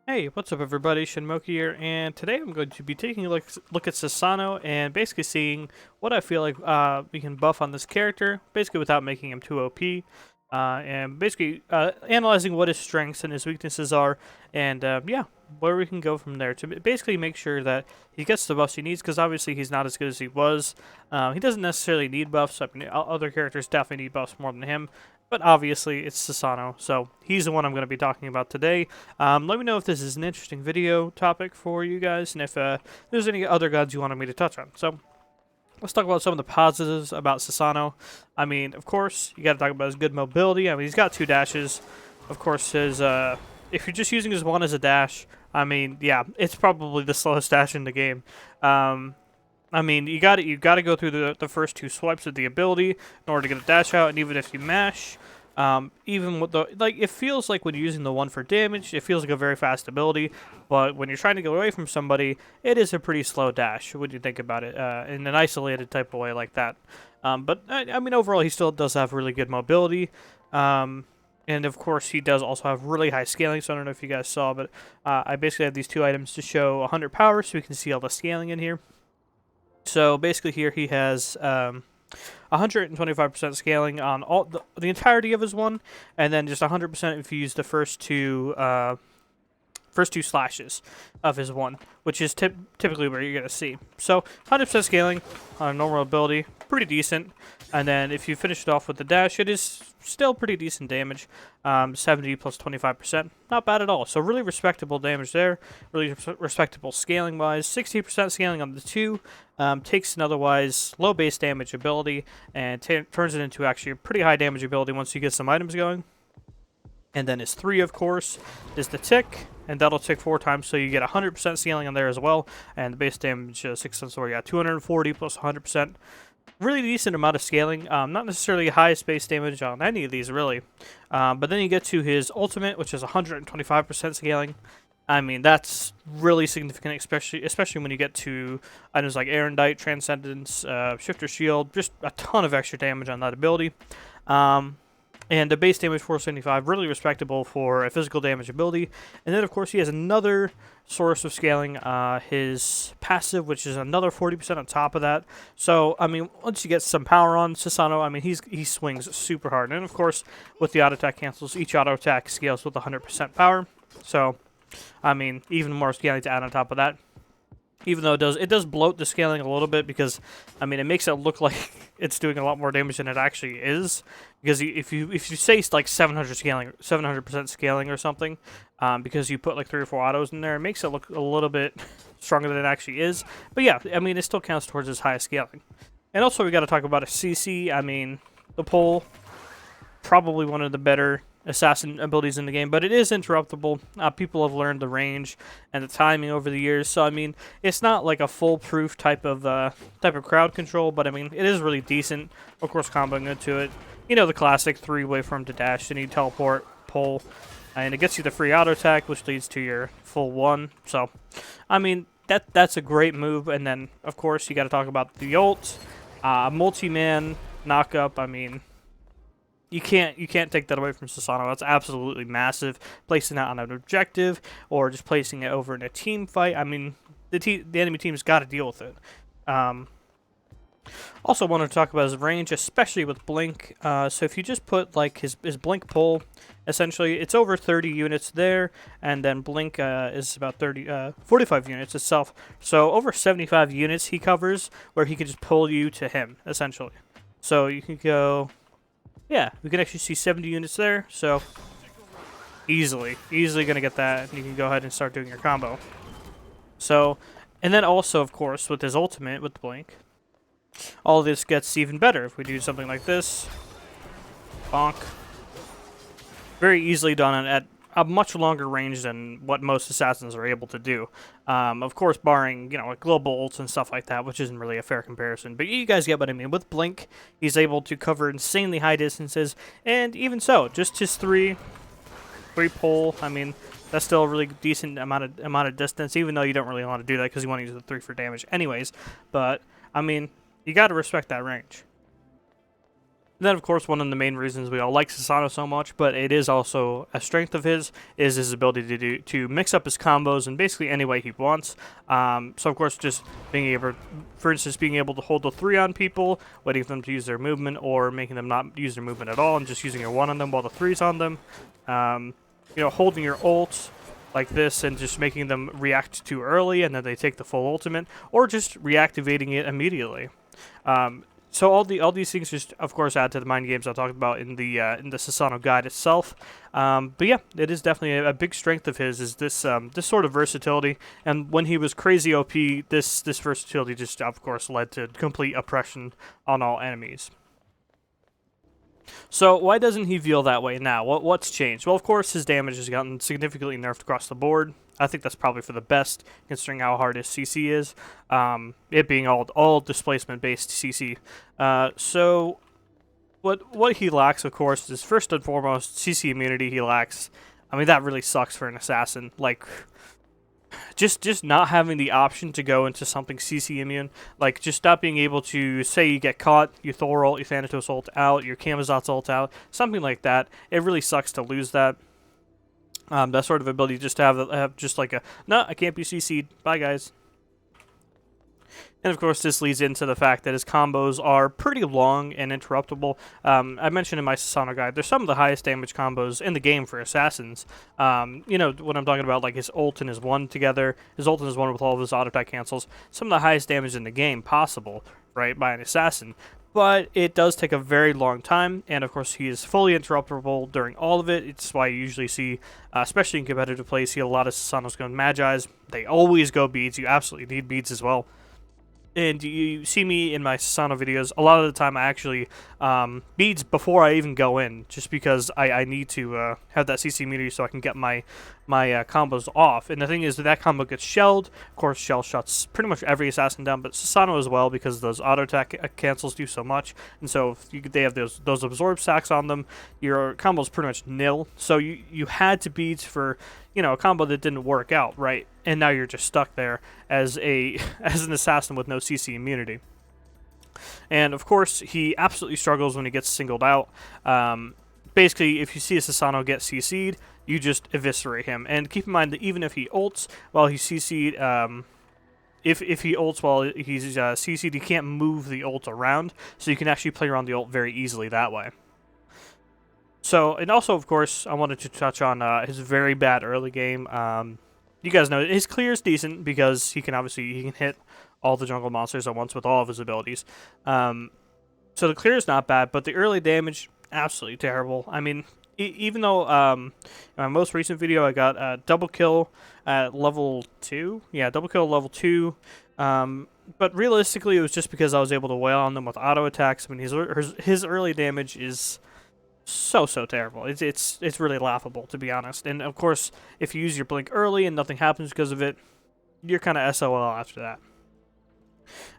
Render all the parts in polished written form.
Hey, what's up everybody, Shinmoki here, and today I'm going to be taking a look at Susano and basically seeing what I feel like we can buff on this character, basically without making him too OP, and basically analyzing what his strengths and his weaknesses are, and yeah, where we can go from there to basically make sure that he gets the buffs he needs, because obviously he's not as good as he was. He doesn't necessarily need buffs. I mean, other characters definitely need buffs more than him, but obviously it's Susano, so he's the one I'm going to be talking about today. Let me know if this is an interesting video topic for you guys, and if there's any other gods you wanted me to touch on. So let's talk about some of the positives about Susano. I mean, of course, you got to talk about his good mobility. I mean, he's got 2 dashes. Of course, his if you're just using his one as a dash, I mean, yeah, it's probably the slowest dash in the game. I mean, you got to go through the first 2 swipes of the ability in order to get a dash out, and even if you mash, even with the it feels like when you're using the one for damage, it feels like a very fast ability, but when you're trying to get away from somebody, it is a pretty slow dash when you think about it in an isolated type of way like that. But I mean, overall, he still does have really good mobility. And of course, he does also have really high scaling, so I don't know if you guys saw, but I basically have these 2 items to show 100 power, so we can see all the scaling in here. So basically here he has 125% scaling on all the entirety of his one, and then just 100% if you use the first two slashes of his one, which is typically where you're going to see. So 100% scaling on a normal ability, pretty decent. And then if you finish it off with the dash, it is still pretty decent damage. 70 plus 25%, not bad at all. So really respectable damage there, really respectable scaling wise. 60% scaling on the 2, takes an otherwise low base damage ability and turns it into actually a pretty high damage ability once you get some items going. And then his 3, of course, is the tick, and that'll tick 4 times, so you get 100% scaling on there as well. And the base damage 6 times 4, yeah, 240 plus 100%. Really decent amount of scaling. Not necessarily highest base damage on any of these, really. But then you get to his ultimate, which is 125% scaling. I mean, that's really significant, especially when you get to items like Erendite, Transcendence, Shifter Shield, just a ton of extra damage on that ability. And the base damage 475, really respectable for a physical damage ability. And then, of course, he has another source of scaling, his passive, which is another 40% on top of that. So, I mean, once you get some power on Susano, I mean, he swings super hard. And, of course, with the auto attack cancels, each auto attack scales with 100% power. So, I mean, even more scaling to add on top of that. Even though it does bloat the scaling a little bit, because I mean it makes it look like it's doing a lot more damage than it actually is. Because if you say like 700% scaling or something, because you put like 3 or 4 autos in there, it makes it look a little bit stronger than it actually is. But yeah, I mean it still counts towards his highest scaling. And also we got to talk about a CC. I mean the pole, probably one of the better assassin abilities in the game, but it is interruptible. People have learned the range and the timing over the years, so I mean it's not like a foolproof type of crowd control, but I mean it is really decent. Of course, comboing into it, you know, the classic 3 waveform to dash, then you teleport, pull, and it gets you the free auto attack, which leads to your full 1. So I mean that's a great move. And then of course you got to talk about the ult, multi-man knockup. I mean, you can't take that away from Susano. That's absolutely massive. Placing that on an objective or just placing it over in a team fight. I mean, the enemy team's got to deal with it. Also wanted to talk about his range, especially with Blink. So if you just put like his Blink pull, essentially it's over 30 units there, and then Blink is about 45 units itself. So over 75 units he covers, where he can just pull you to him, essentially. So you can go... Yeah, we can actually see 70 units there, so easily going to get that, and you can go ahead and start doing your combo. So, and then also, of course, with his ultimate, with Blink, all of this gets even better if we do something like this. Bonk. Very easily done at a much longer range than what most assassins are able to do. Of course, barring, you know, like global ults and stuff like that, which isn't really a fair comparison. But you guys get what I mean. With Blink, he's able to cover insanely high distances, and even so, just his 3 pull, I mean, that's still a really decent amount of distance, even though you don't really want to do that because you want to use the 3 for damage anyways. But, I mean, you got to respect that range. And then, of course, one of the main reasons we all like Susano so much, but it is also a strength of his, is his ability to mix up his combos in basically any way he wants. So, of course, just being able, for instance, being able to hold the 3 on people, waiting for them to use their movement, or making them not use their movement at all, and just using your 1 on them while the 3's on them. You know, holding your ult like this and just making them react too early, and then they take the full ultimate, or just reactivating it immediately. So all these things just, of course, add to the mind games I talked about in the Susano guide itself. But yeah, it is definitely a big strength of his, is this this sort of versatility. And when he was crazy OP, this versatility just, of course, led to complete oppression on all enemies. So why doesn't he feel that way now? What's changed? Well, of course, his damage has gotten significantly nerfed across the board. I think that's probably for the best, considering how hard his CC is. It being all displacement-based CC. So what he lacks, of course, is first and foremost CC immunity. He lacks. I mean, that really sucks for an assassin. Like, just not having the option to go into something CC immune, like just not being able to, say you get caught, you Thor ult, you Thanatos ult out, your Camazotz ult out, something like that. It really sucks to lose that. That sort of ability, just to have just like a, no, I can't be CC'd, bye guys. And of course, this leads into the fact that his combos are pretty long and interruptible. I mentioned in my Susano guide, they're some of the highest damage combos in the game for assassins. You know, when I'm talking about like his ult and his 1 together, his ult and his 1 with all of his auto attack cancels, some of the highest damage in the game possible, right, by an assassin. But it does take a very long time, and of course he is fully interruptible during all of it. It's why you usually see, especially in competitive play, see a lot of Susanos going Magi's. They always go beads. You absolutely need beads as well. And you see me in my Susano videos, a lot of the time I actually beads before I even go in, just because I need to have that CC immunity so I can get my combos off. And the thing is that combo gets shelled. Of course, shell shuts pretty much every assassin down, but Susano as well, because those auto attack cancels do so much. And so if they have those absorb stacks on them, your combo's pretty much nil. So you had to beads for, you know, a combo that didn't work out, right? And now you're just stuck there as an assassin with no CC immunity. And of course, he absolutely struggles when he gets singled out. Basically, if you see a Susano get CC'd, you just eviscerate him. And keep in mind that even if he ults while he's CC'd, if he ults while he's CC'd, he can't move the ult around, so you can actually play around the ult very easily that way. So, and also, of course, I wanted to touch on his very bad early game. You guys know his clear is decent because he can hit all the jungle monsters at once with all of his abilities. So the clear is not bad, but the early damage, absolutely terrible. I mean, even though in my most recent video I got a double kill at level 2. Yeah, double kill at level 2. But realistically, it was just because I was able to wail on them with auto attacks. I mean, his early damage is so terrible. It's really laughable, to be honest. And of course, if you use your blink early and nothing happens because of it, you're kind of SOL after that.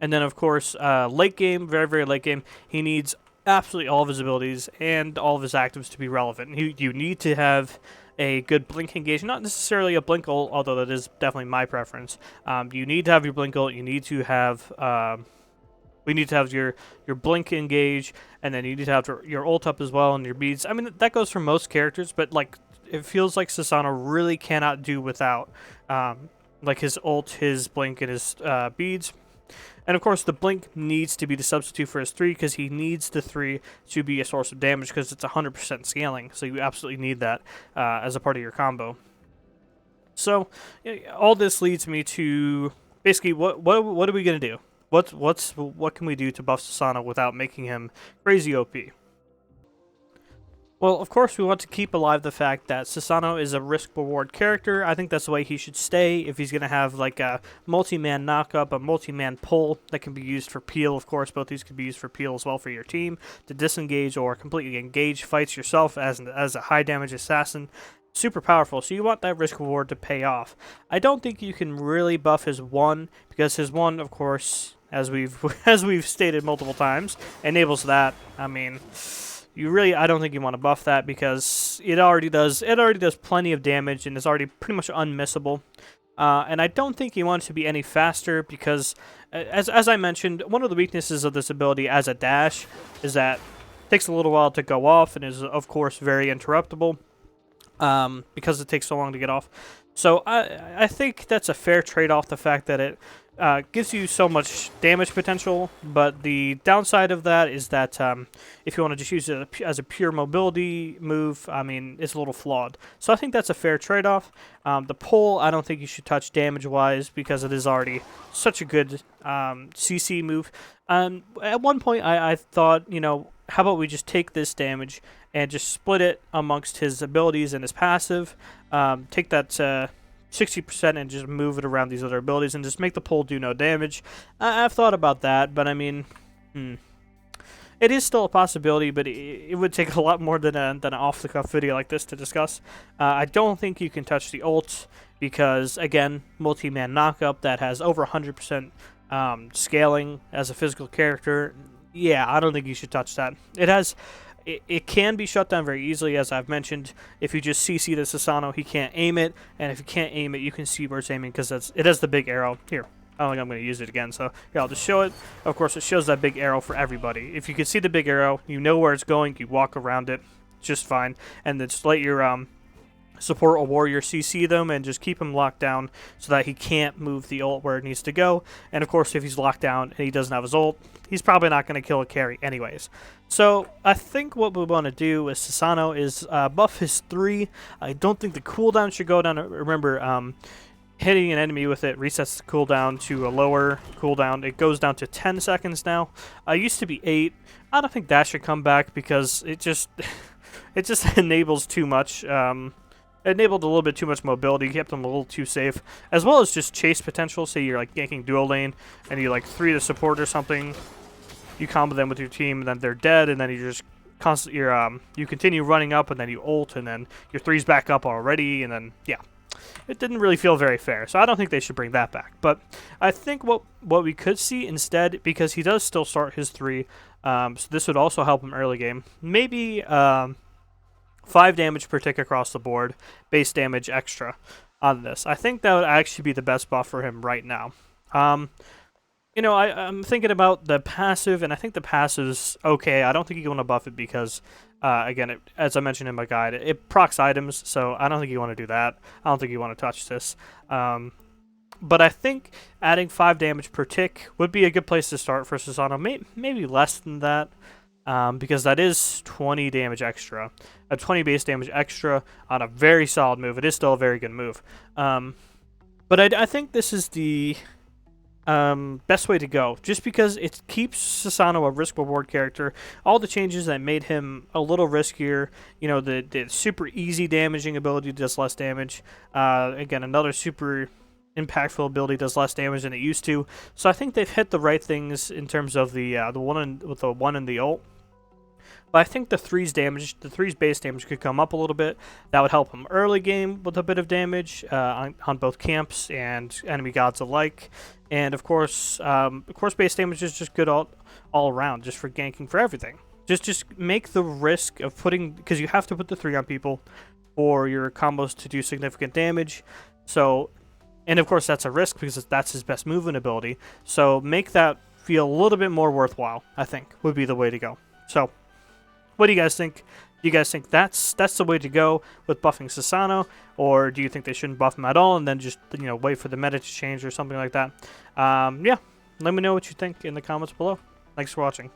And then of course, late game, very late game, he needs absolutely all of his abilities and all of his actives to be relevant. You need to have a good blink engage, not necessarily a blink ult, although that is definitely my preference. You need to have your blink ult. You need to have we need to have your blink engage, and then you need to have your ult up as well and your beads. I mean, that goes for most characters, but like it feels like Susano really cannot do without like his ult, his blink, and his beads. And of course, the blink needs to be the substitute for his 3 because he needs the 3 to be a source of damage because it's 100% scaling. So you absolutely need that as a part of your combo. So all this leads me to basically what are we gonna do? What can we do to buff Susano without making him crazy OP? Well, of course, we want to keep alive the fact that Susano is a risk-reward character. I think that's the way he should stay if he's going to have like a multi-man knock-up, a multi-man pull that can be used for peel. Of course, both these can be used for peel as well for your team, to disengage or completely engage fights yourself as a high-damage assassin. Super powerful, so you want that risk reward to pay off. I don't think you can really buff his 1, because his 1, of course, as we've stated multiple times, enables that. I mean, I don't think you want to buff that because it already does plenty of damage and is already pretty much unmissable. And I don't think you want it to be any faster because, as I mentioned, one of the weaknesses of this ability as a dash is that takes a little while to go off and is, of course, very interruptible because it takes so long to get off. So I think that's a fair trade-off, the fact that it gives you so much damage potential, but the downside of that is that if you want to just use it as a pure mobility move, I mean, it's a little flawed. So I think that's a fair trade-off. The pull, I don't think you should touch damage-wise because it is already such a good CC move. At one point, I thought, you know, how about we just take this damage and just split it amongst his abilities and his passive, take that 60% and just move it around these other abilities and just make the pull do no damage. I've thought about that, but I mean, it is still a possibility, but it would take a lot more than an off-the-cuff video like this to discuss. I don't think you can touch the ult because, again, multi-man knockup that has over 100% scaling as a physical character. Yeah, I don't think you should touch that. It can be shut down very easily, as I've mentioned. If you just CC the Susano, he can't aim it, and if you can't aim it, you can see where it's aiming because it has the big arrow. Here, I don't think I'm going to use it again, so yeah, I'll just show it. Of course, it shows that big arrow for everybody. If you can see the big arrow, you know where it's going, you walk around it just fine, and then just let your support or warrior CC them and just keep him locked down so that he can't move the ult where it needs to go. And of course, if he's locked down and he doesn't have his ult, he's probably not going to kill a carry anyways. So I think what we want to do with Susano is buff his 3. I don't think the cooldown should go down. Remember, hitting an enemy with it resets the cooldown to a lower cooldown. It goes down to 10 seconds now. It used to be 8. I don't think that should come back because it just it just enables too much. It enabled a little bit too much mobility, kept them a little too safe, as well as just chase potential. Say you're like ganking dual lane, and you like 3 the support or something, you combo them with your team, and then they're dead, and then you just constantly you continue running up, and then you ult, and then your 3's back up already, and then yeah, it didn't really feel very fair. So I don't think they should bring that back. But I think what we could see instead, because he does still start his 3, so this would also help him early game. Maybe 5 damage per tick across the board, base damage extra on this. I think that would actually be the best buff for him right now. You know, I'm thinking about the passive, and I think the passive's okay. I don't think you want to buff it because, again, as I mentioned in my guide, it procs items, so I don't think you want to do that. I don't think you want to touch this. But I think adding 5 damage per tick would be a good place to start for Susano. Maybe less than that. Because that is 20 damage extra. A 20 base damage extra on a very solid move. It is still a very good move. But I think this is the best way to go. Just because it keeps Susano a risk-reward character. All the changes that made him a little riskier. You know, the super easy damaging ability does less damage. Again, another super impactful ability does less damage than it used to. So I think they've hit the right things in terms of the one with the 1 and the ult. But I think the 3's base damage could come up a little bit. That would help him early game with a bit of damage on both camps and enemy gods alike. And of course base damage is just good all around, just for ganking, for everything. Just make the risk of putting, because you have to put the 3 on people for your combos to do significant damage. So, and of course that's a risk because that's his best movement ability. So make that feel a little bit more worthwhile, I think, would be the way to go. So, what do you guys think? Do you guys think that's the way to go with buffing Susano, or do you think they shouldn't buff him at all and then just, you know, wait for the meta to change or something like that? Yeah, let me know what you think in the comments below. Thanks for watching.